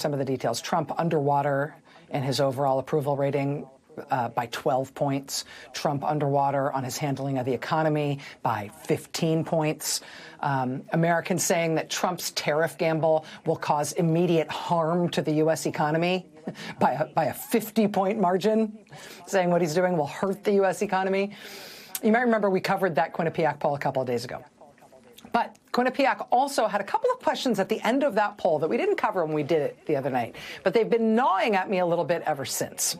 some of the details. Trump underwater in his overall approval rating by 12 points. Trump underwater on his handling of the economy by 15 points. Americans saying that Trump's tariff gamble will cause immediate harm to the U.S. economy by a 50-point margin, saying what he's doing will hurt the U.S. economy. You might remember we covered that Quinnipiac poll a couple of days ago. But Quinnipiac also had a couple of questions at the end of that poll that we didn't cover when we did it the other night, but they've been gnawing at me a little bit ever since.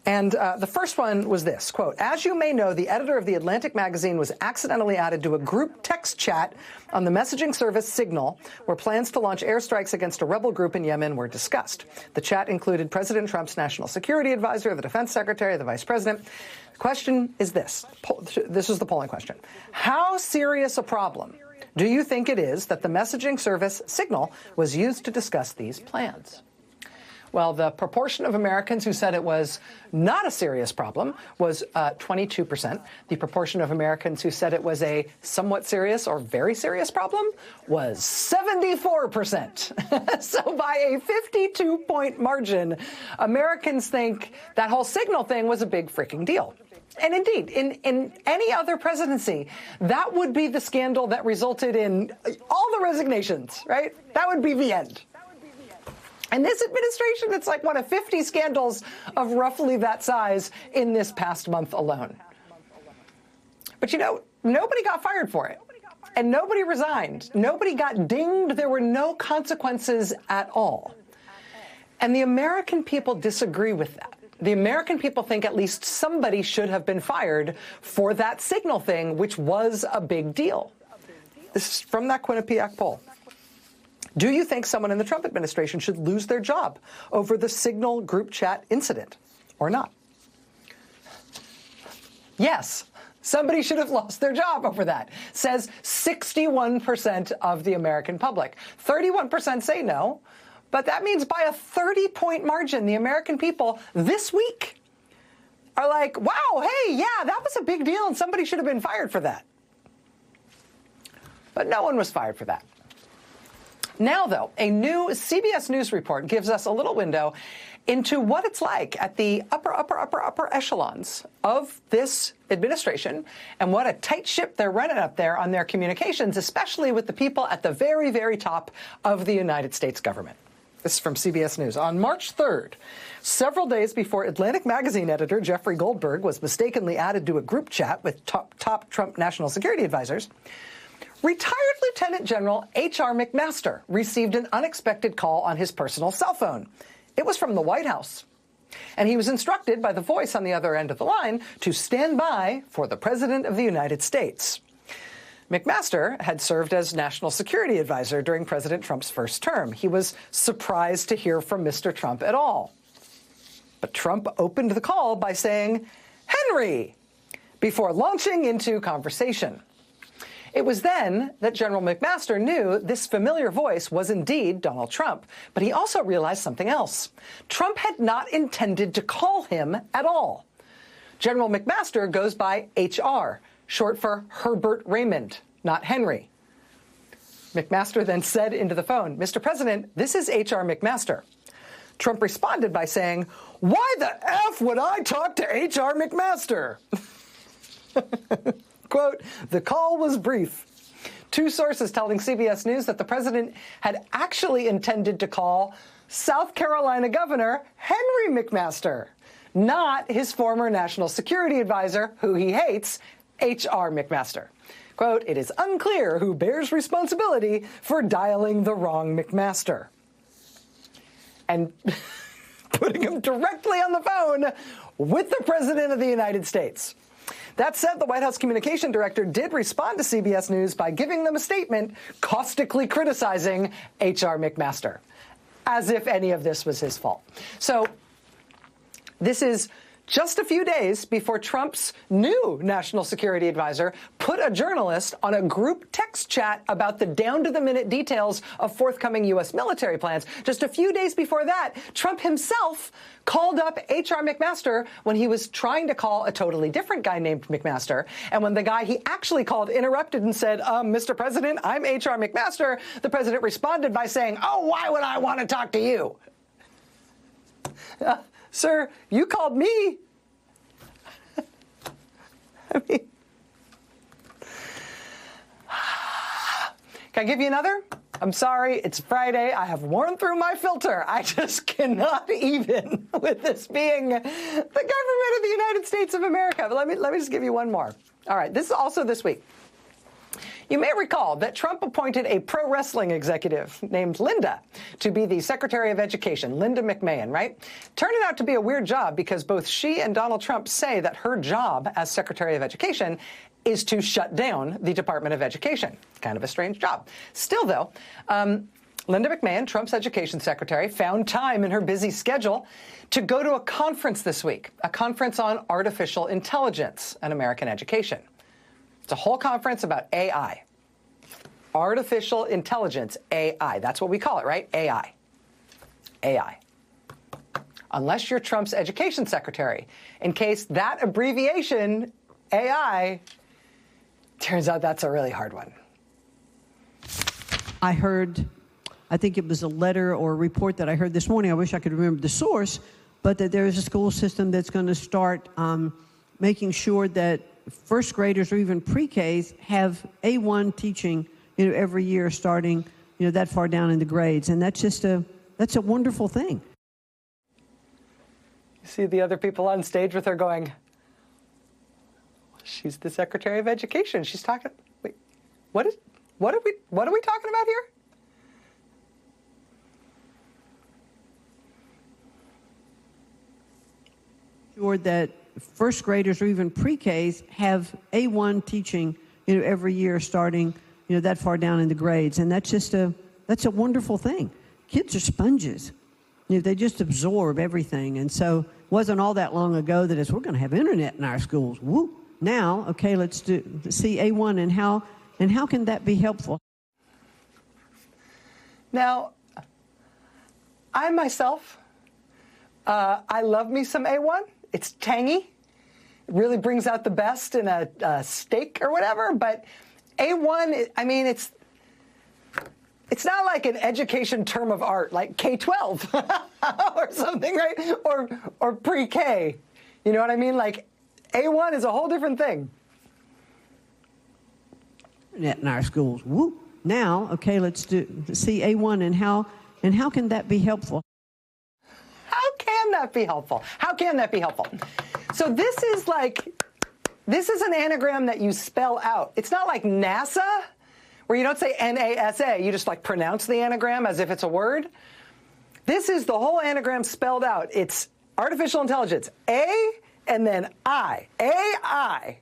And the first one was this, quote, "As you may know, the editor of The Atlantic magazine was accidentally added to a group text chat on the messaging service Signal, where plans to launch airstrikes against a rebel group in Yemen were discussed. The chat included President Trump's national security advisor, the defense secretary, the vice president. The question is this. This is the polling question. How serious a problem do you think it is that the messaging service Signal was used to discuss these plans?" Well, the proportion of Americans who said it was not a serious problem was 22%. The proportion of Americans who said it was a somewhat serious or very serious problem was 74%. So by a 52-point margin, Americans think that whole Signal thing was a big freaking deal. And indeed, in any other presidency, that would be the scandal that resulted in all the resignations, right? That would be the end. And this administration, it's like one of 50 scandals of roughly that size in this past month alone. But, you know, nobody got fired for it. And nobody resigned. Nobody got dinged. There were no consequences at all. And the American people disagree with that. The American people think at least somebody should have been fired for that Signal thing, which was a big deal. This is from that Quinnipiac poll. Do you think someone in the Trump administration should lose their job over the Signal group chat incident or not? Yes, somebody should have lost their job over that, says 61% of the American public. 31% say no, but that means by a 30-point margin, the American people this week are like, wow, hey, yeah, that was a big deal and somebody should have been fired for that. But no one was fired for that. Now, though, a new CBS News report gives us a little window into what it's like at the upper echelons of this administration and what a tight ship they're running up there on their communications, especially with the people at the very, very top of the United States government. This is from CBS News. On March 3rd, several days before Atlantic magazine editor Jeffrey Goldberg was mistakenly added to a group chat with top Trump national security advisors, retired Lieutenant General H.R. McMaster received an unexpected call on his personal cell phone. It was from the White House. And he was instructed by the voice on the other end of the line to stand by for the President of the United States. McMaster had served as national security advisor during President Trump's first term. He was surprised to hear from Mr. Trump at all. But Trump opened the call by saying, "Henry," before launching into conversation. It was then that General McMaster knew this familiar voice was indeed Donald Trump, but he also realized something else. Trump had not intended to call him at all. General McMaster goes by HR, short for Herbert Raymond, not Henry. McMaster then said into the phone, "Mr. President, this is HR McMaster." Trump responded by saying, "Why the F would I talk to HR McMaster?" Quote, "The call was brief." Two sources telling CBS News that the president had actually intended to call South Carolina Governor Henry McMaster, not his former national security advisor, who he hates, H.R. McMaster. Quote, "It is unclear who bears responsibility for dialing the wrong McMaster." And putting him directly on the phone with the President of the United States. That said, the White House communication director did respond to CBS News by giving them a statement caustically criticizing H.R. McMaster, as if any of this was his fault. So this is just a few days before Trump's new national security advisor put a journalist on a group text chat about the down-to-the-minute details of forthcoming U.S. military plans. Just a few days before that, Trump himself called up H.R. McMaster when he was trying to call a totally different guy named McMaster. And when the guy he actually called interrupted and said, "Mr. President, I'm H.R. McMaster," the president responded by saying, "Oh, why would I want to talk to you?" Sir, you called me. I mean, can I give you another? I'm sorry, it's Friday. I have worn through my filter. I just cannot even with this being the government of the United States of America. But let me just give you one more. All right, this is also this week. You may recall that Trump appointed a pro wrestling executive named Linda to be the Secretary of Education, Linda McMahon, right? Turned out to be a weird job because both she and Donald Trump say that her job as Secretary of Education is to shut down the Department of Education. Kind of a strange job. Still, though, Linda McMahon, Trump's education secretary, found time in her busy schedule to go to a conference this week, a conference on artificial intelligence and American education. It's a whole conference about AI. Artificial intelligence, AI. That's what we call it, right? AI. AI. Unless you're Trump's education secretary. In case that abbreviation, AI, turns out that's a really hard one. I heard, I think it was a letter or a report that I heard this morning. I wish I could remember the source, but that there is a school system that's going to start making sure that first graders or even pre-Ks have A1 teaching, every year starting, that far down in the grades. And that's just that's a wonderful thing. You see the other people on stage with her going, she's the Secretary of Education. She's talking, wait, what are we talking about here? Sure that first graders or even pre-Ks have A1 teaching, every year starting, that far down in the grades. And that's just that's a wonderful thing. Kids are sponges. They just absorb everything. And so it wasn't all that long ago that we're going to have internet in our schools. Woo! Now, okay, let's see A1 and how can that be helpful? Now, I myself, I love me some A1. It's tangy. It really brings out the best in a steak or whatever. But A1, I mean, it's not like an education term of art, like K-12 or something, right? Or pre-K. You know what I mean? Like A1 is a whole different thing. Internet in our schools. Woo! Now, okay, let's see A1 and how can that be helpful? How can that be helpful? How can that be helpful? So this is an anagram that you spell out. It's not like NASA, where you don't say NASA. You just pronounce the anagram as if it's a word. This is the whole anagram spelled out. It's artificial intelligence. A and then I. AI.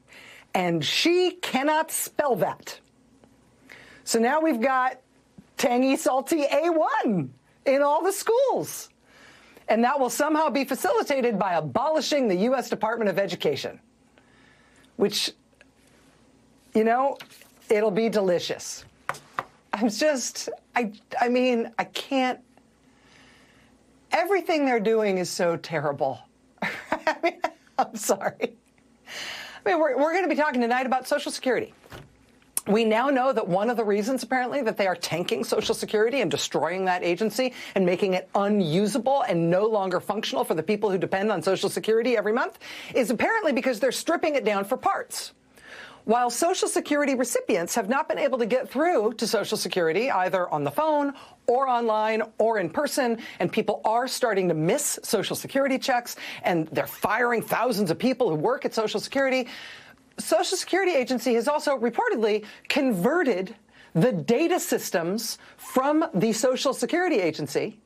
And she cannot spell that. So now we've got tangy, salty A1 in all the schools. And that will somehow be facilitated by abolishing the U.S. Department of Education, which, it'll be delicious. I mean, I can't. Everything they're doing is so terrible. I mean, I'm sorry. I mean, we're going to be talking tonight about Social Security. We now know that one of the reasons, apparently, that they are tanking Social Security and destroying that agency and making it unusable and no longer functional for the people who depend on Social Security every month is apparently because they're stripping it down for parts. While Social Security recipients have not been able to get through to Social Security either on the phone or online or in person, and people are starting to miss Social Security checks, and they're firing thousands of people who work at Social Security, Social Security Agency has also reportedly converted the data systems from the Social Security Agency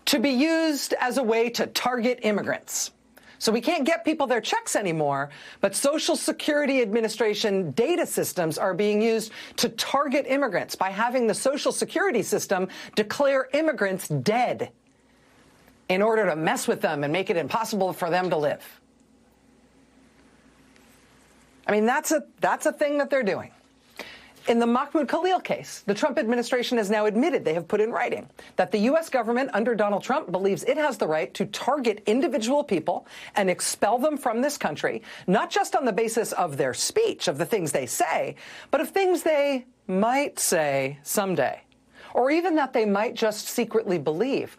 to be used as a way to target immigrants. So we can't get people their checks anymore, but Social Security Administration data systems are being used to target immigrants by having the Social Security system declare immigrants dead in order to mess with them and make it impossible for them to live. I mean, that's a thing that they're doing. In the Mahmoud Khalil case, the Trump administration has now admitted they have put in writing that the U.S. government under Donald Trump believes it has the right to target individual people and expel them from this country, not just on the basis of their speech, of the things they say, but of things they might say someday, or even that they might just secretly believe,